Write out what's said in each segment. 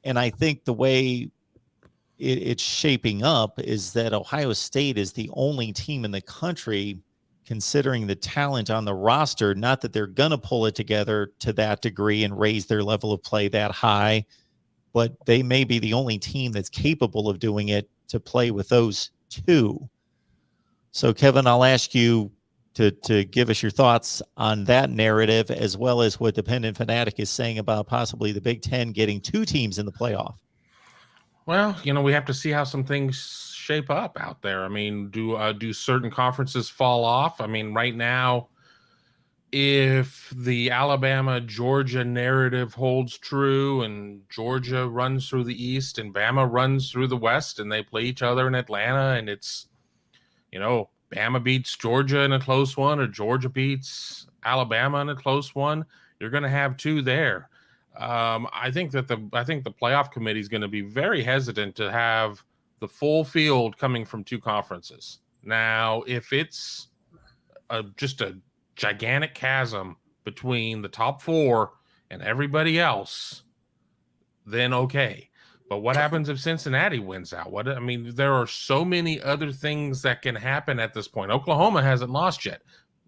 And I think the way it's shaping up is that Ohio State is the only team in the country, considering the talent on the roster, not that they're going to pull it together to that degree and raise their level of play that high, but they may be the only team that's capable of doing it to play with those two. So, Kevin, I'll ask you to give us your thoughts on that narrative, as well as what Dependent Fanatic is saying about possibly the Big Ten getting two teams in the playoff. Well, we have to see how some things shape up out there. I mean, do certain conferences fall off? I mean, right now, if the Alabama-Georgia narrative holds true and Georgia runs through the East and Bama runs through the West and they play each other in Atlanta and it's, Bama beats Georgia in a close one or Georgia beats Alabama in a close one, you're going to have two there. I think the playoff committee is going to be very hesitant to have the full field coming from two conferences. Now, if it's just a gigantic chasm between the top four and everybody else, then okay. But what happens if Cincinnati wins out? There are so many other things that can happen at this point. Oklahoma hasn't lost yet.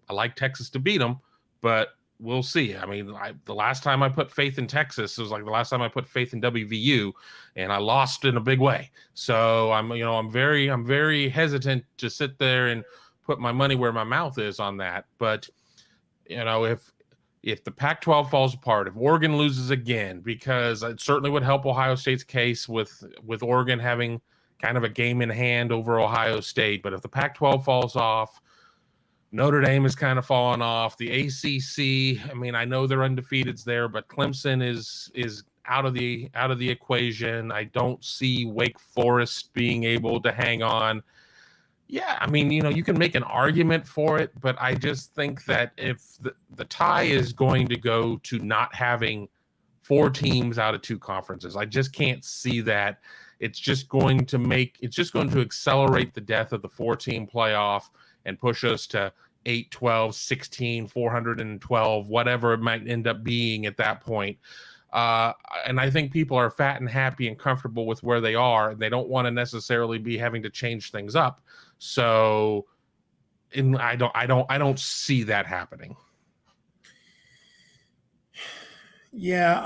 I like Texas to beat them, but we'll see. I mean, the last time I put faith in Texas, it was like the last time I put faith in WVU, and I lost in a big way. So I'm very hesitant to sit there and put my money where my mouth is on that. But if the Pac-12 falls apart, if Oregon loses again, because it certainly would help Ohio State's case with Oregon having kind of a game in hand over Ohio State. But if the Pac-12 falls off, Notre Dame is kind of falling off. The ACC, I know they're undefeateds there, but Clemson is out of the equation. I don't see Wake Forest being able to hang on. Yeah, you can make an argument for it, but I just think that if the tie is going to go to not having four teams out of two conferences, I just can't see that. It's just going to accelerate the death of the 4-team playoff and push us to 8, 12, 16, 412, whatever it might end up being at that point. And I think people are fat and happy and comfortable with where they are, and they don't want to necessarily be having to change things up. So, I don't see that happening. Yeah,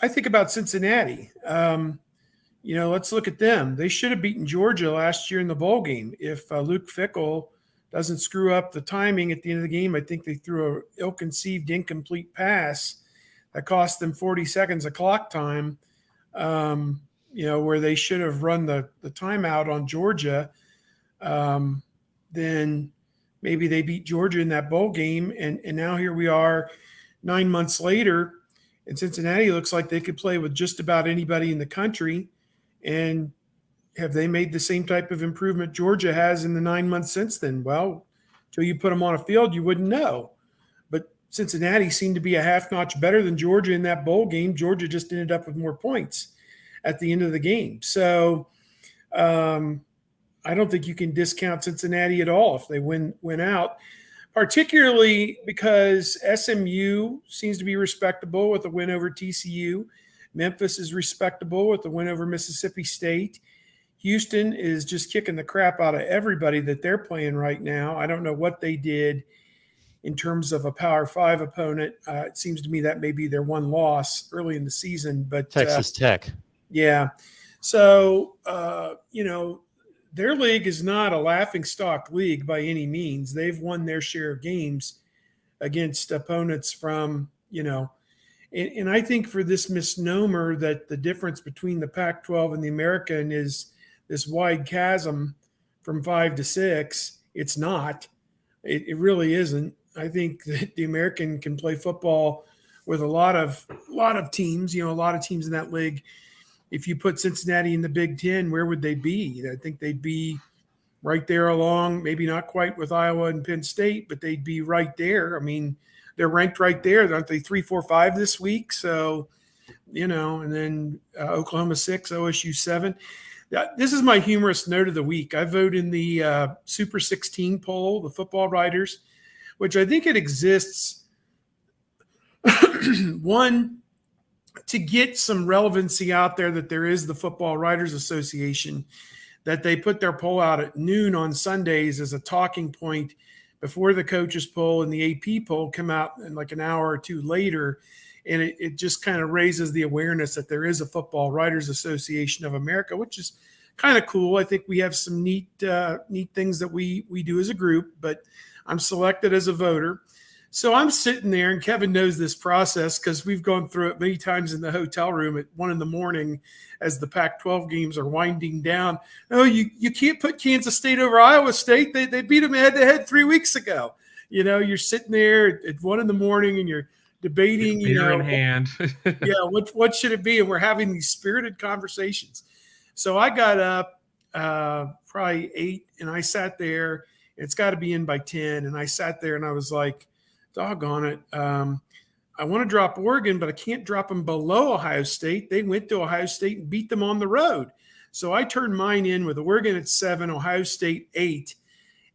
I think about Cincinnati. Let's look at them. They should have beaten Georgia last year in the bowl game. If Luke Fickell doesn't screw up the timing at the end of the game, I think they threw an ill-conceived, incomplete pass that cost them 40 seconds of clock time, where they should have run the timeout on Georgia. Then maybe they beat Georgia in that bowl game. And now here we are 9 months later, and Cincinnati looks like they could play with just about anybody in the country. And have they made the same type of improvement Georgia has in the 9 months since then? Well, until you put them on a field, you wouldn't know. But Cincinnati seemed to be a half notch better than Georgia in that bowl game. Georgia just ended up with more points at the end of the game. So I don't think you can discount Cincinnati at all if they win out, particularly because SMU seems to be respectable with a win over TCU. Memphis is respectable with the win over Mississippi State. Houston is just kicking the crap out of everybody that they're playing right now. I don't know what they did in terms of a Power 5 opponent. It seems to me that may be their one loss early in the season. But Texas Tech. Yeah. So, their league is not a laughingstock league by any means. They've won their share of games against opponents from, and I think for this misnomer that the difference between the Pac-12 and the American is this wide chasm from 5 to 6, it's not. It really isn't. I think that the American can play football with a lot of teams, a lot of teams in that league. If you put Cincinnati in the Big Ten, where would they be? I think they'd be right there along, maybe not quite with Iowa and Penn State, but they'd be right there. They're ranked right there. Aren't they 3, 4, 5 this week? So, and then Oklahoma 6, OSU 7. This is my humorous note of the week. I vote in the Super 16 poll, the Football Writers, which I think it exists. One, to get some relevancy out there that there is the Football Writers Association, that they put their poll out at noon on Sundays as a talking point before the coaches poll and the AP poll come out in like an hour or two later. And it just kind of raises the awareness that there is a Football Writers Association of America, which is kind of cool. I think we have some neat things that we do as a group, but I'm selected as a voter. So I'm sitting there, and Kevin knows this process because we've gone through it many times in the hotel room at 1 a.m. as the Pac-12 games are winding down. Oh, you can't put Kansas State over Iowa State. They beat them head-to-head 3 weeks ago. You know, you're sitting there at 1 a.m. and you're debating, beer in hand. yeah, what should it be? And we're having these spirited conversations. So I got up probably 8, and I sat there. It's got to be in by 10. And I sat there, and I was like, doggone it. I want to drop Oregon, but I can't drop them below Ohio State. They went to Ohio State and beat them on the road. So I turned mine in with Oregon at 7, Ohio State 8,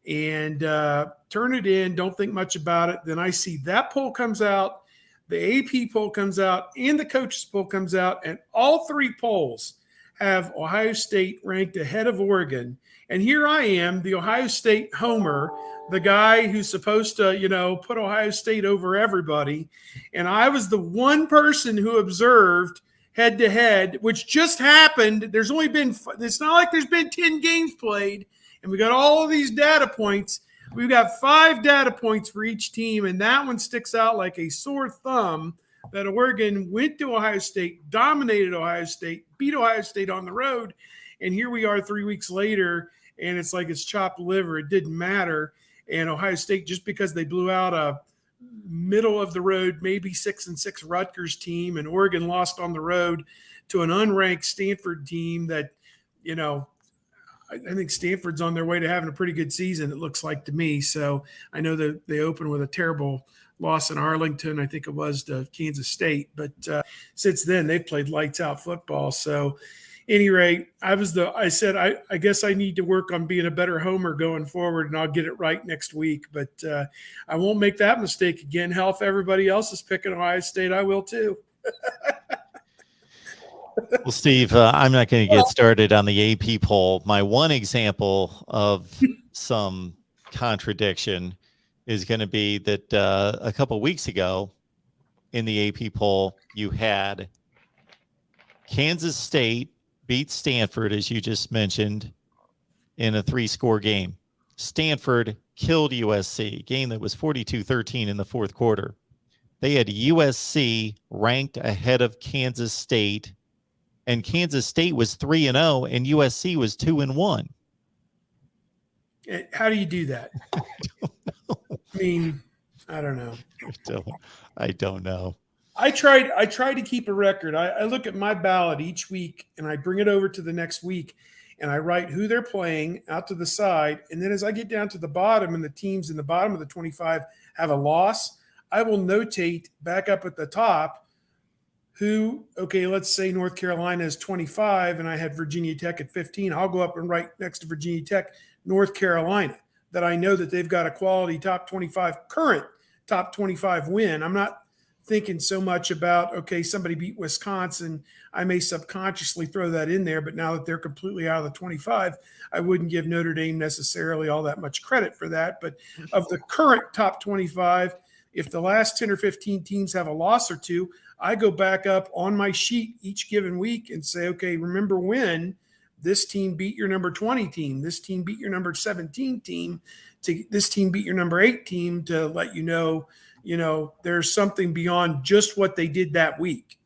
and turn it in. Don't think much about it. Then I see that poll comes out, the AP poll comes out, and the coaches poll comes out, and all 3 polls have Ohio State ranked ahead of Oregon. And here I am, the Ohio State homer, the guy who's supposed to, put Ohio State over everybody. And I was the one person who observed head-to-head, which just happened. There's only been – it's not like there's been 10 games played, and we got all of these data points. We've got 5 data points for each team, and that one sticks out like a sore thumb that Oregon went to Ohio State, dominated Ohio State, beat Ohio State on the road, and here we are 3 weeks later, and it's like it's chopped liver. It didn't matter. And Ohio State, just because they blew out a middle of the road, maybe 6-6 Rutgers team, and Oregon lost on the road to an unranked Stanford team that, I think Stanford's on their way to having a pretty good season, it looks like to me. So I know that they opened with a terrible loss in Arlington, I think it was, to Kansas State. But since then, they've played lights out football. So any rate, I said, I guess I need to work on being a better homer going forward, and I'll get it right next week. But I won't make that mistake again. Hell, if everybody else is picking Ohio State, I will too. Well, Steve, I'm not going to get started on the AP poll. My one example of some contradiction is going to be that a couple weeks ago in the AP poll, you had Kansas State beat Stanford, as you just mentioned, in a 3-score game. Stanford killed USC, a game that was 42-13 in the fourth quarter. They had USC ranked ahead of Kansas State, and Kansas State was 3-0, and USC was 2-1. How do you do that? I don't know. I mean, I don't know. I don't know. I try to keep a record. I look at my ballot each week, and I bring it over to the next week, and I write who they're playing out to the side. And then as I get down to the bottom, and the teams in the bottom of the 25 have a loss, I will notate back up at the top who, okay, let's say North Carolina is 25, and I had Virginia Tech at 15. I'll go up and write next to Virginia Tech, North Carolina, that I know that they've got a quality top 25, current top 25 win. I'm not thinking so much about, okay, somebody beat Wisconsin. I may subconsciously throw that in there, but now that they're completely out of the 25, I wouldn't give Notre Dame necessarily all that much credit for that. But of the current top 25, if the last 10 or 15 teams have a loss or two, I go back up on my sheet each given week and say, okay, remember when this team beat your number 20 team, this team beat your number 17 team, this team beat your number 8 team, to let you know, there's something beyond just what they did that week.